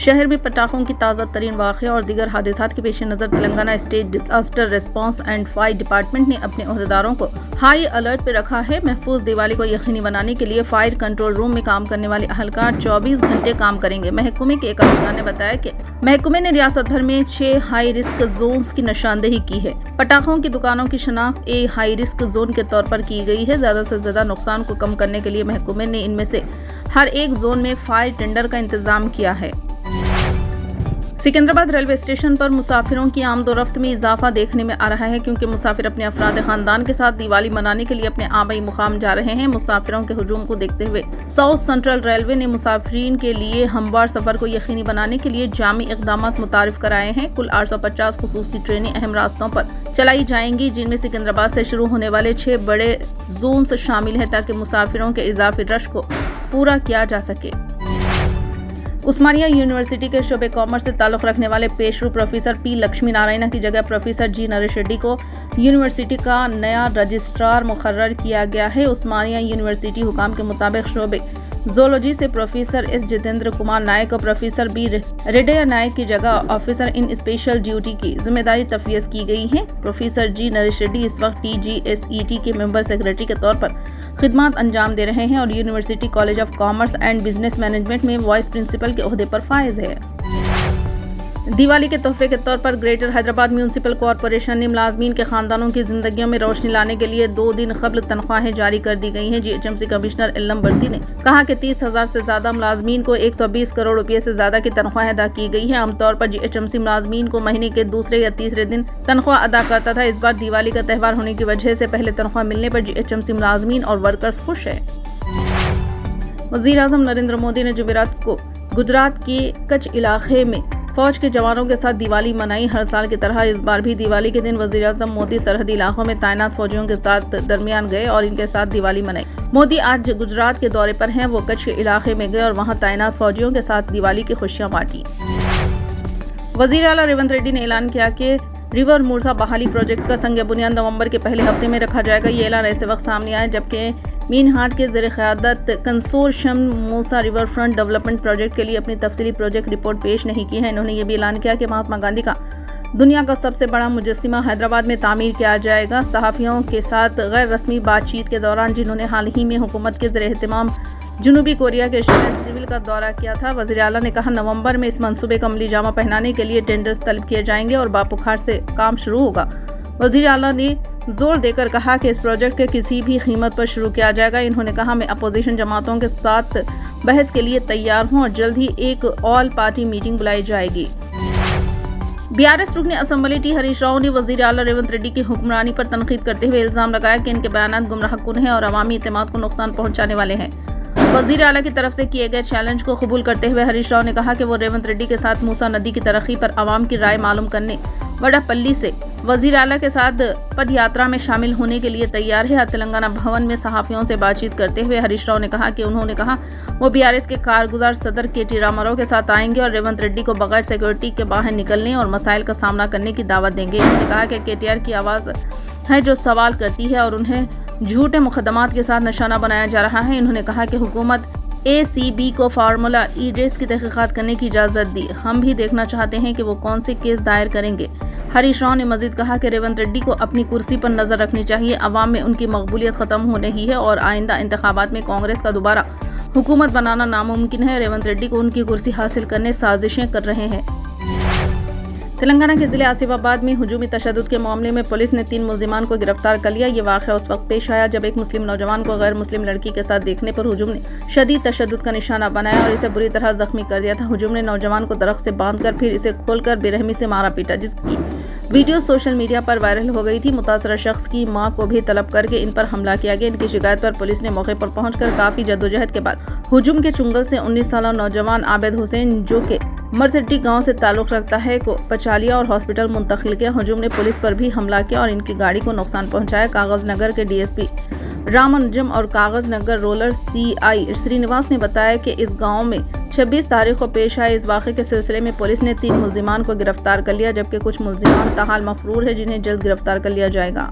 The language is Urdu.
شہر میں پٹاخوں کی تازہ ترین واقعہ اور دیگر حادثات کے پیش نظر Telangana state disaster response and fire department نے اپنے عہدیداروں کو ہائی الرٹ پہ رکھا ہے۔ محفوظ دیوالی کو یقینی بنانے کے لیے فائر کنٹرول روم میں کام کرنے والے اہلکار 24 گھنٹے کام کریں گے۔ محکمے کے ایک اہلکار نے بتایا کہ محکمے نے ریاست بھر میں 6 ہائی رسک زونز کی نشاندہی کی ہے۔ پٹاخوں کی دکانوں کی شناخت ہائی رسک زون کے طور پر کی گئی ہے۔ زیادہ سے زیادہ نقصان کو کم کرنے کے لیے محکمے نے ان میں سے ہر ایک زون میں فائر ٹینڈر کا انتظام کیا ہے۔ سکندرآباد ریلوے اسٹیشن پر مسافروں کی آمد و رفت میں اضافہ دیکھنے میں آ رہا ہے، کیونکہ مسافر اپنے افراد خاندان کے ساتھ دیوالی منانے کے لیے اپنے آبائی مقام جا رہے ہیں۔ مسافروں کے ہجوم کو دیکھتے ہوئے ساؤتھ سینٹرل ریلوے نے مسافرین کے لیے ہموار سفر کو یقینی بنانے کے لیے جامع اقدامات متعارف کرائے ہیں۔ کل 850 خصوصی ٹرینیں اہم راستوں پر چلائی جائیں گی، جن میں سکندرآباد سے شروع ہونے والے 6 بڑے زونز شامل ہیں، تاکہ مسافروں کے اضافی رش کو پورا کیا جا سکے۔ عثمانیہ یونیورسٹی کے شعبہ کامرس سے تعلق رکھنے والے پیشرو پروفیسر پی لکشمی نارائنا کی جگہ پروفیسر جی نریش ریڈی کو یونیورسٹی کا نیا رجسٹرار مقرر کیا گیا ہے۔ عثمانیہ یونیورسٹی حکام کے مطابق شعبہ زولوجی سے پروفیسر ایس جتیندر کمار نائک اور پروفیسر بی ریڈیا نائک کی جگہ آفیسر ان اسپیشل ڈیوٹی کی ذمہ داری تفویض کی گئی ہے۔ پروفیسر جی نریش ریڈی اس وقت TGSET کے ممبر سیکرٹری کے طور پر خدمات انجام دے رہے ہیں اور university college of commerce and business management میں وائس پرنسپل کے عہدے پر فائز ہے۔ دیوالی کے تحفے کے طور پر گریٹر حیدرآباد میونسپل کارپوریشن نے ملازمین کے خاندانوں کی زندگیوں میں روشنی لانے کے لیے 2 دن قبل تنخواہیں جاری کر دی گئی ہیں۔ GHMC کمشنر علم بردی نے کہا کہ 30,000 سے زیادہ ملازمین کو 120 کروڑ روپے سے زیادہ کی تنخواہ ادا کی گئی ہے۔ عام طور پر GHMC ملازمین کو مہینے کے دوسرے یا تیسرے دن تنخواہ ادا کرتا تھا۔ اس بار دیوالی کا تہوار ہونے کی وجہ سے پہلے تنخواہ ملنے پر GHMC ملازمین اور ورکرز خوش ہیں۔ وزیر اعظم نریندر مودی نے جمعرات کو گجرات کے کچھ علاقے میں فوج کے جوانوں کے ساتھ دیوالی منائی۔ ہر سال کی طرح اس بار بھی دیوالی کے دن وزیر اعظم مودی سرحدی علاقوں میں تعینات فوجیوں کے ساتھ درمیان گئے اور ان کے ساتھ دیوالی منائی۔ مودی آج گجرات کے دورے پر ہیں۔ وہ کچھ علاقے میں گئے اور وہاں تعینات فوجیوں کے ساتھ دیوالی کی خوشیاں بانٹی۔ وزیر اعلیٰ ریونت ریڈی نے اعلان کیا کہ ریور مورسا بحالی پروجیکٹ کا سنگ بنیاد نومبر کے پہلے ہفتے میں رکھا جائے گا۔ یہ اعلان ایسے وقت سامنے آیا جبکہ مین ہاٹ کے زیر قیادت کنسورشیم موسا ریور فرنٹ ڈیولپمنٹ پروجیکٹ کے لیے اپنی تفصیلی پروجیکٹ رپورٹ پیش نہیں کی ہے۔ انہوں نے یہ بھی اعلان کیا کہ مہاتما گاندھی کا دنیا کا سب سے بڑا مجسمہ حیدرآباد میں تعمیر کیا جائے گا۔ صحافیوں کے ساتھ غیر رسمی بات چیت کے دوران جنہوں نے حال ہی میں حکومت کے زیر اہتمام جنوبی کوریا کے شہر سیول کا دورہ کیا تھا، وزیر اعلیٰ نے کہا نومبر میں اس منصوبے کو عملی جامہ پہنانے کے لیے ٹینڈرز طلب کیے جائیں گے اور باپوکھار سے کام شروع ہوگا۔ وزیر اعلیٰ نے زور دے کر کہا کہ اس پروجیکٹ کے کسی بھی قیمت پر شروع کیا جائے گا۔ انہوں نے کہا میں اپوزیشن جماعتوں کے ساتھ بحث کے لیے تیار ہوں اور جلد ہی ایک آل پارٹی میٹنگ بلائی جائے گی۔ BRS رکن اسمبلی ٹی ہریش راؤ نے وزیر اعلیٰ ریونت ریڈی کی حکمرانی پر تنقید کرتے ہوئے الزام لگایا کہ ان کے بیانات گمراہ کن ہیں اور عوامی اعتماد کو نقصان پہنچانے والے ہیں۔ وزیر اعلیٰ کی طرف سے کیے گئے چیلنج کو قبول کرتے ہوئے ہریش راؤ نے کہا کہ وہ ریونت ریڈی کے ساتھ موسا ندی کی ترقی پر عوام کی رائے معلوم کرنے وڈاپلی سے وزیر اعلیٰ کے ساتھ پد یاترا میں شامل ہونے کے لیے تیار ہے۔ تلنگانہ بھون میں صحافیوں سے بات چیت کرتے ہوئے ہریش راؤ نے کہا کہ انہوں نے کہا وہ BRS کے کارگزار صدر KT راماراؤ کے ساتھ آئیں گے اور ریونت ریڈی کو بغیر سیکورٹی کے باہر نکلنے اور مسائل کا سامنا کرنے کی دعوت دیں گے۔ انہوں نے کہا کہ KTR کی آواز ہے جو سوال کرتی ہے اور انہیں جھوٹے مقدمات کے ساتھ نشانہ بنایا جا رہا ہے۔ انہوں نے کہا کہ حکومت ACB کو فارمولا ریس کی تحقیقات کرنے کی اجازت دی۔ ہم بھی دیکھنا چاہتے ہیں کہ وہ کون سے کیس دائر کریں گے۔ ہریش راؤ نے مزید کہا کہ ریونت ریڈی کو اپنی کرسی پر نظر رکھنی چاہیے۔ عوام میں ان کی مقبولیت ختم ہو رہی ہے اور آئندہ انتخابات میں کانگریس کا دوبارہ حکومت بنانا ناممکن ہے۔ ریونت ریڈی کو ان کی کرسی حاصل کرنے سازشیں کر رہے ہیں۔ تلنگانہ کے ضلع آصف آباد میں ہجومی تشدد کے معاملے میں پولیس نے 3 ملزمان کو گرفتار کر لیا۔ یہ واقعہ اس وقت پیش آیا جب ایک مسلم نوجوان کو غیر مسلم لڑکی کے ساتھ دیکھنے پر ہجوم نے شدید تشدد کا نشانہ بنایا اور اسے بری طرح زخمی کر دیا تھا۔ ہجوم نے نوجوان کو درخت سے باندھ کر پھر اسے کھول کر بے رحمی سے مارا پیٹا، جس کی ویڈیو سوشل میڈیا پر وائرل ہو گئی تھی۔ متاثرہ شخص کی ماں کو بھی طلب کر کے ان پر حملہ کیا گیا۔ ان کی شکایت پر پولیس نے موقع پر پہنچ کر کافی جدوجہد کے بعد ہجوم کے چنگل سے 19 سالہ نوجوان عابد حسین جو کہ مرتٹی گاؤں سے تعلق رکھتا ہے کو بچا لیا اور ہاسپٹل منتقل کیا۔ ہجوم نے پولیس پر بھی حملہ کیا اور ان کی گاڑی کو نقصان پہنچایا۔ کاغذ نگر کے DSP رامنجم اور کاغذ نگر رولر CI سرینواس نے بتایا کہ اس گاؤں میں 26 تاریخ کو پیش آئے اس واقعے کے سلسلے میں پولیس نے 3 ملزمان کو گرفتار کر لیا، جبکہ کچھ ملزمان تاحال مفرور ہیں جنہیں جلد گرفتار کر لیا جائے گا۔